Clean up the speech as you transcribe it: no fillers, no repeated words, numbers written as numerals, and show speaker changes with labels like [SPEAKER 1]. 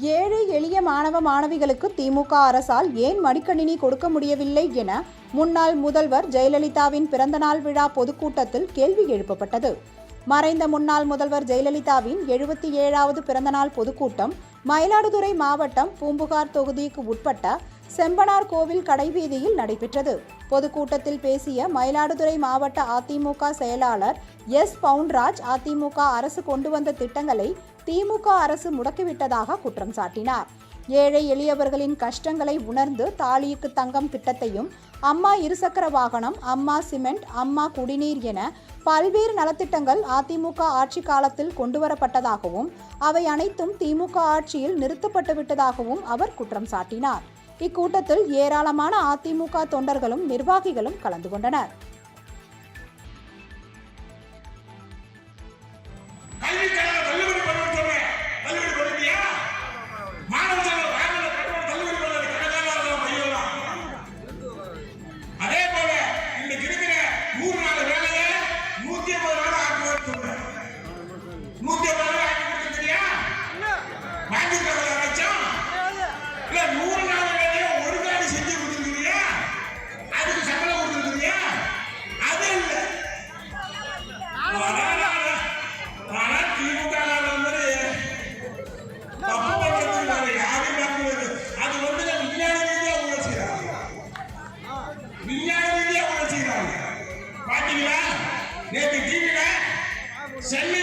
[SPEAKER 1] ஏழை எளிய மாணவ மாணவிகளுக்கு திமுக அரசால் ஏன் மடிக்கணினி கொடுக்க முடியவில்லை என முன்னாள் முதல்வர் ஜெயலலிதாவின் பிறந்தநாள் விழா பொதுக்கூட்டத்தில் கேள்வி எழுப்பப்பட்டது. மறைந்த முன்னாள் முதல்வர் ஜெயலலிதாவின் 77வது பிறந்தநாள் பொதுக்கூட்டம் மயிலாடுதுறை மாவட்டம் பூம்புகார் தொகுதிக்கு உட்பட்ட செம்பனார் கோவில் கடைவீதியில் நடைபெற்றது. பொதுக்கூட்டத்தில் பேசிய மயிலாடுதுறை மாவட்ட அதிமுக செயலாளர் எஸ். பவுன்ராஜ், அதிமுக அரசு கொண்டு வந்த திட்டங்களை திமுக அரசு முடக்கிவிட்டதாக குற்றம் சாட்டினார். ஏழை எளியவர்களின் கஷ்டங்களை உணர்ந்து தாலிக்கு தங்கம் திட்டத்தையும், அம்மா இருசக்கர வாகனம், அம்மா சிமெண்ட், அம்மா குடிநீர் என பல்வேறு நலத்திட்டங்கள் அதிமுக ஆட்சி காலத்தில் கொண்டுவரப்பட்டதாகவும் அவை அனைத்தும் திமுக ஆட்சியில் நிறுத்தப்பட்டு விட்டதாகவும் அவர் குற்றம் சாட்டினார். இக்கூட்டத்தில் ஏராளமான அதிமுக தொண்டர்களும் நிர்வாகிகளும் கலந்து கொண்டனர்.
[SPEAKER 2] நேற்று டிவில சென்னை